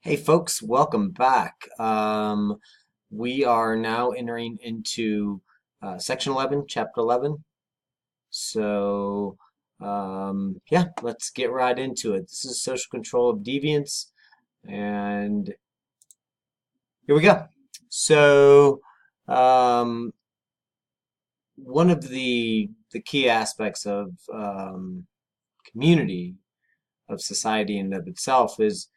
Hey folks, welcome back. We are now entering into section 11, chapter 11. So, yeah, let's get right into it. This is social control of deviance, and here we go. So, um, one of the key aspects of community, of society in and of itself is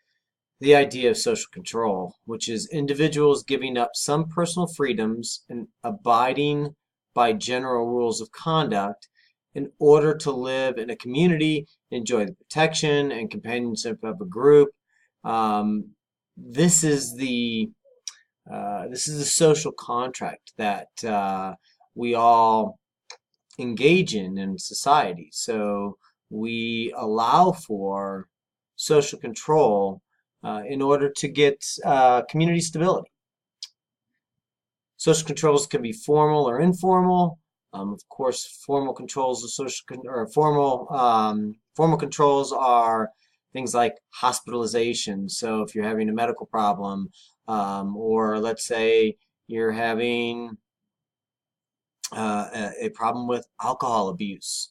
the idea of social control, which is individuals giving up some personal freedoms and abiding by general rules of conduct in order to live in a community, enjoy the protection and companionship of a group. Um, this is the social contract that we all engage in society. So we allow for social control in order to get community stability. Social controls can be formal or informal. Of course, formal controls of formal controls are things like hospitalization. So if you're having a medical problem, or let's say you're having a problem with alcohol abuse,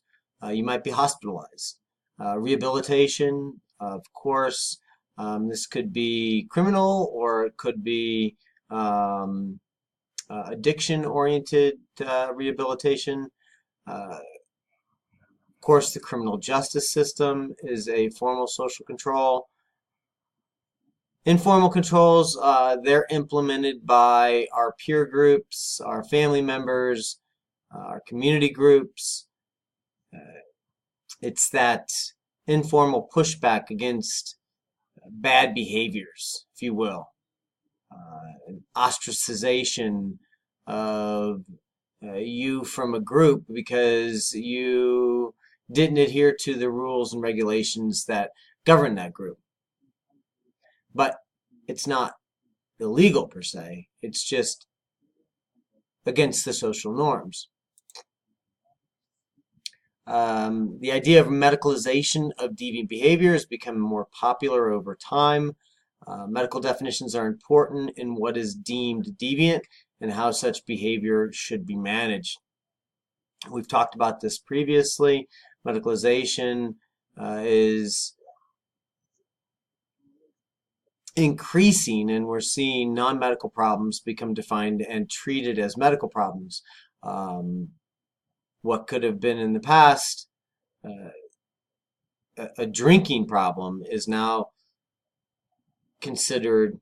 you might be hospitalized. Rehabilitation, of course, this could be criminal or it could be um, addiction-oriented rehabilitation. Of course, the criminal justice system is a formal social control. Informal controls, they're implemented by our peer groups, our family members, our community groups. It's that informal pushback against bad behaviors, if you will. An ostracization of you from a group because you didn't adhere to the rules and regulations that govern that group. But it's not illegal per se, it's just against the social norms. The idea of medicalization of deviant behavior has become more popular over time. Medical definitions are important in what is deemed deviant and how such behavior should be managed. We've talked about this previously. Medicalization is increasing, and we're seeing non-medical problems become defined and treated as medical problems. What could have been in the past a drinking problem is now considered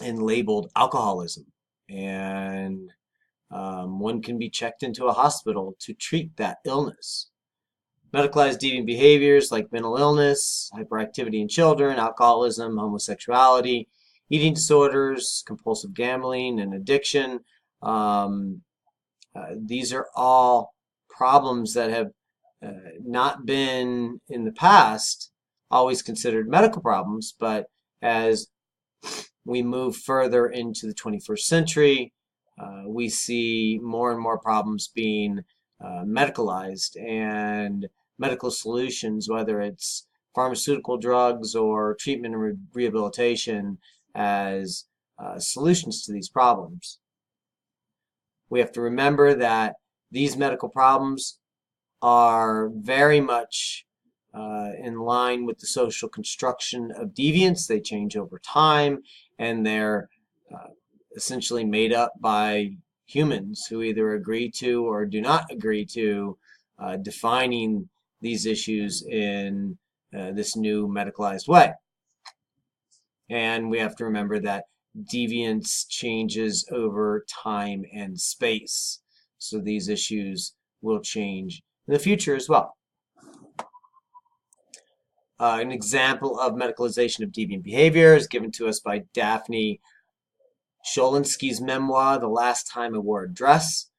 and labeled alcoholism. And one can be checked into a hospital to treat that illness. Medicalized deviant behaviors like mental illness, hyperactivity in children, alcoholism, homosexuality, eating disorders, compulsive gambling, and addiction. These are all problems that have not been in the past always considered medical problems, but as we move further into the 21st century, we see more and more problems being medicalized, and medical solutions, whether it's pharmaceutical drugs or treatment and rehabilitation, as solutions to these problems. We have to remember that these medical problems are very much in line with the social construction of deviance. They change over time, and they're essentially made up by humans who either agree to or do not agree to defining these issues in this new medicalized way. And we have to remember that deviance changes over time and space. So these issues will change in the future as well. An example of medicalization of deviant behavior is given to us by Daphne Sholinsky's memoir, The Last Time I Wore a Dress.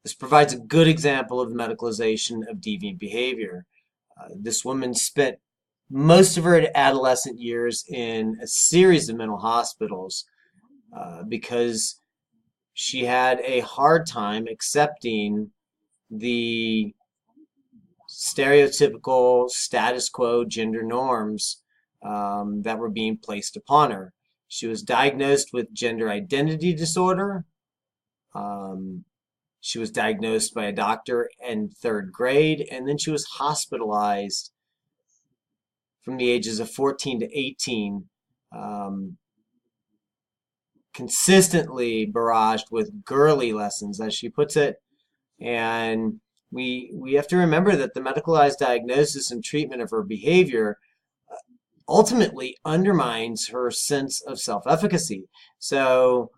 This provides a good example of the medicalization of deviant behavior. This woman spent most of her adolescent years in a series of mental hospitals because she had a hard time accepting the stereotypical status quo gender norms that were being placed upon her. She was diagnosed with gender identity disorder. She was diagnosed by a doctor in 3rd grade, and then she was hospitalized from the ages of 14 to 18, consistently barraged with girly lessons, as she puts it. And we have to remember that the medicalized diagnosis and treatment of her behavior ultimately undermines her sense of self-efficacy. So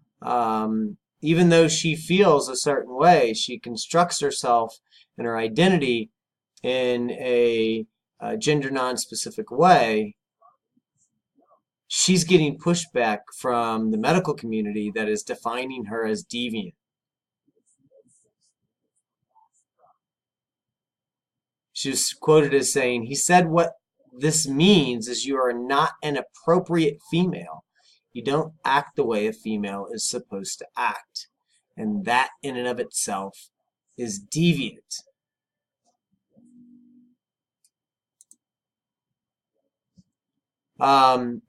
even though she feels a certain way, she constructs herself and her identity in a gender non-specific way. She's getting pushback from the medical community that is defining her as deviant. She was quoted as saying, "He said what this means is you are not an appropriate female. You don't act the way a female is supposed to act. And that in and of itself is deviant."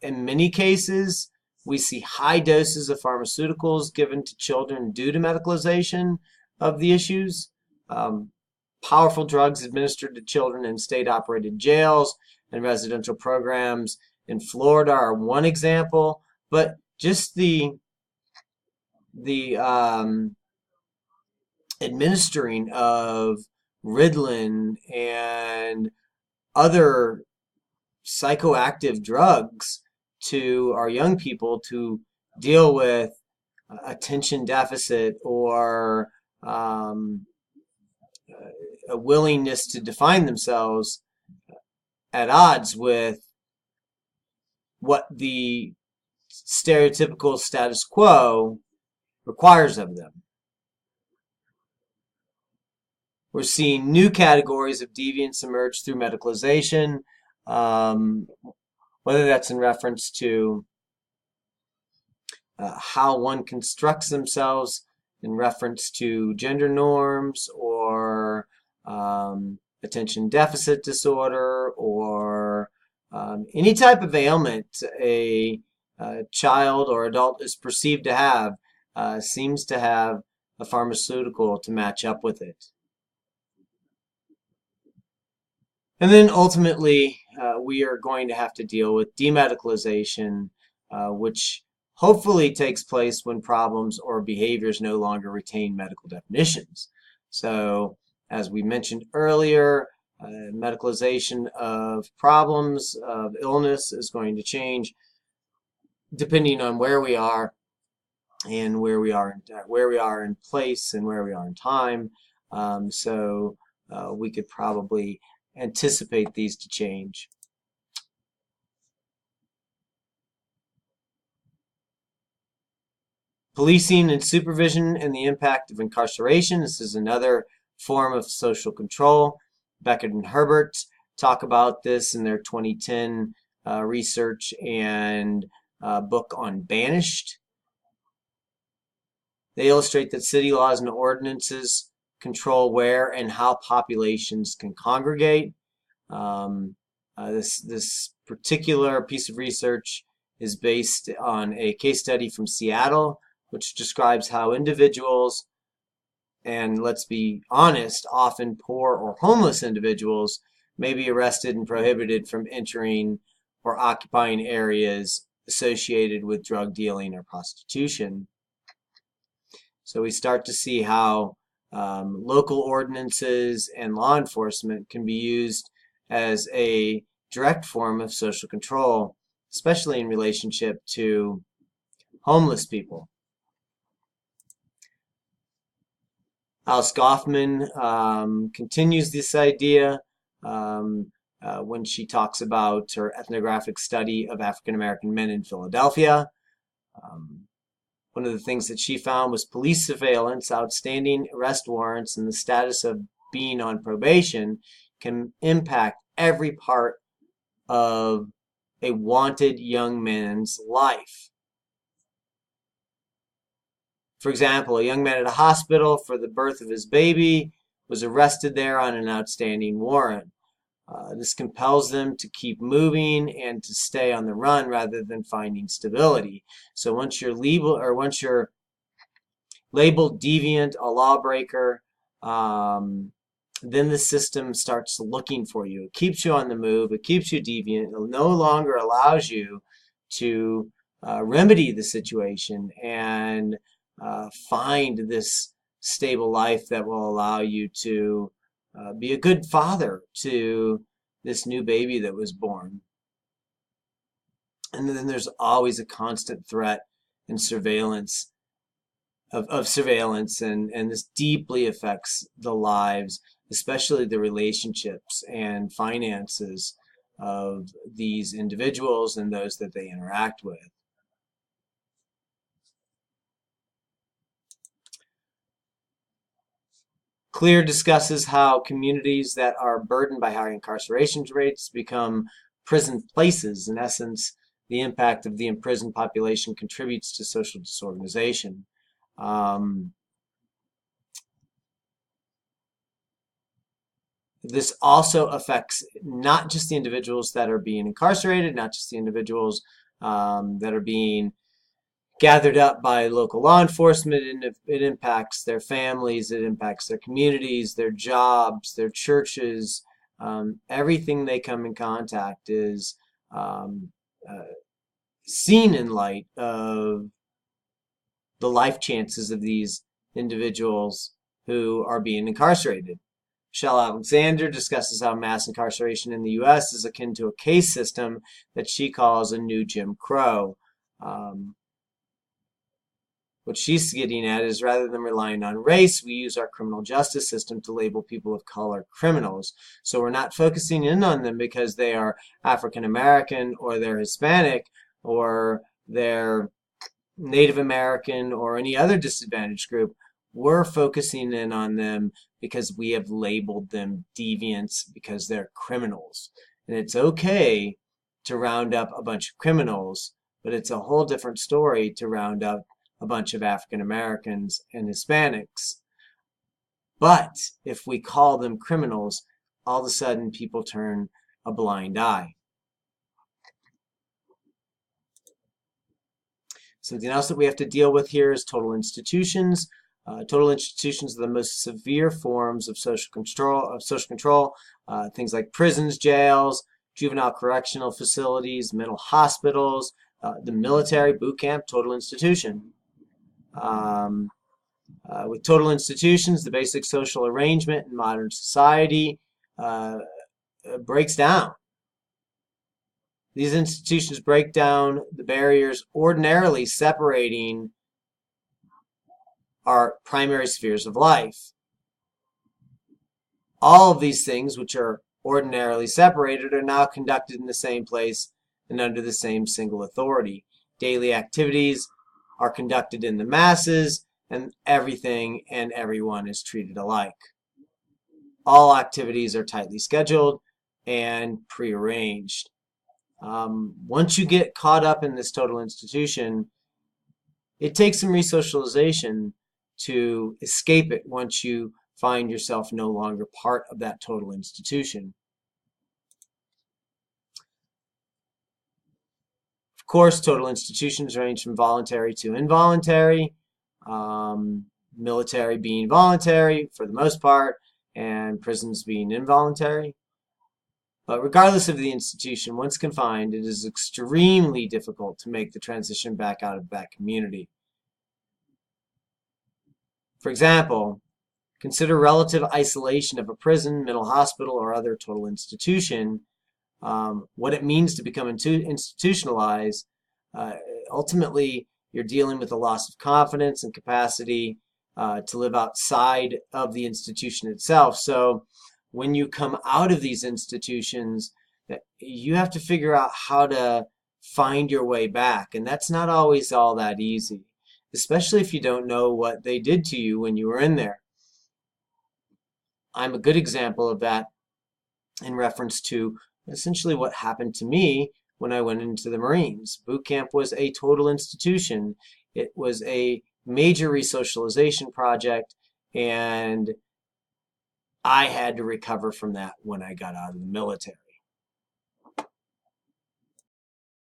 In many cases, we see high doses of pharmaceuticals given to children due to medicalization of the issues. Powerful drugs administered to children in state-operated jails and residential programs in Florida are one example, but just the administering of Ritalin and other psychoactive drugs to our young people to deal with attention deficit or a willingness to define themselves at odds with what the stereotypical status quo requires of them. We're seeing new categories of deviance emerge through medicalization, whether that's in reference to how one constructs themselves in reference to gender norms or attention deficit disorder or any type of ailment a child or adult is perceived to have seems to have a pharmaceutical to match up with it. And then ultimately, we are going to have to deal with demedicalization, which hopefully takes place when problems or behaviors no longer retain medical definitions. So, as we mentioned earlier, medicalization of problems, of illness is going to change depending on where we are and where we are in place and where we are in time. So we could probably anticipate these to change. Policing and supervision and the impact of incarceration. This is another form of social control. Beckett and Herbert talk about this in their 2010 research and book on Banished. They illustrate that city laws and ordinances control where and how populations can congregate. This particular piece of research is based on a case study from Seattle, which describes how individuals, and let's be honest, often poor or homeless individuals, may be arrested and prohibited from entering or occupying areas associated with drug dealing or prostitution. So we start to see how local ordinances and law enforcement can be used as a direct form of social control, especially in relationship to homeless people. Alice Goffman continues this idea when she talks about her ethnographic study of African American men in Philadelphia. One of the things that she found was police surveillance, outstanding arrest warrants, and the status of being on probation can impact every part of a wanted young man's life. For example, a young man at a hospital for the birth of his baby was arrested there on an outstanding warrant. This compels them to keep moving and to stay on the run rather than finding stability. So once you're labeled deviant, a lawbreaker, then the system starts looking for you. It keeps you on the move. It keeps you deviant. It no longer allows you to remedy the situation and find this stable life that will allow you to be a good father to this new baby that was born. And then there's always a constant threat and surveillance of surveillance, and this deeply affects the lives, especially the relationships and finances of these individuals and those that they interact with. Clear discusses how communities that are burdened by high incarceration rates become prison places. In essence, the impact of the imprisoned population contributes to social disorganization. This also affects not just the individuals that are being incarcerated, not just the individuals that are being gathered up by local law enforcement. It impacts their families, it impacts their communities, their jobs, their churches. Everything they come in contact is seen in light of the life chances of these individuals who are being incarcerated. Michelle Alexander discusses how mass incarceration in the U.S. is akin to a case system that she calls a new Jim Crow. What she's getting at is, rather than relying on race, we use our criminal justice system to label people of color criminals. So we're not focusing in on them because they are African American or they're Hispanic or they're Native American or any other disadvantaged group. We're focusing in on them because we have labeled them deviants because they're criminals. And it's okay to round up a bunch of criminals, but it's a whole different story to round up a bunch of African Americans and Hispanics. But if we call them criminals, all of a sudden people turn a blind eye. Something else that we have to deal with here is total institutions. Total institutions are the most severe forms of social control. Things like prisons, jails, juvenile correctional facilities, mental hospitals, the military, boot camp, total institution. With total institutions, the basic social arrangement in modern society breaks down. These institutions break down the barriers ordinarily separating our primary spheres of life. All of these things, which are ordinarily separated, are now conducted in the same place and under the same single authority. Daily activities are conducted in the masses, and everything and everyone is treated alike. All activities are tightly scheduled and prearranged. Once you get caught up in this total institution, it takes some resocialization to escape it once you find yourself no longer part of that total institution. Of course, total institutions range from voluntary to involuntary, military being voluntary for the most part, and prisons being involuntary. But regardless of the institution, once confined, it is extremely difficult to make the transition back out of that community. For example, consider relative isolation of a prison, mental hospital, or other total institution. What it means to become institutionalized. Ultimately, you're dealing with a loss of confidence and capacity to live outside of the institution itself. So when you come out of these institutions, you have to figure out how to find your way back. And that's not always all that easy, especially if you don't know what they did to you when you were in there. I'm a good example of that in reference to essentially what happened to me when I went into the Marines. Boot camp was a total institution. It was a major resocialization project, and I had to recover from that when I got out of the military.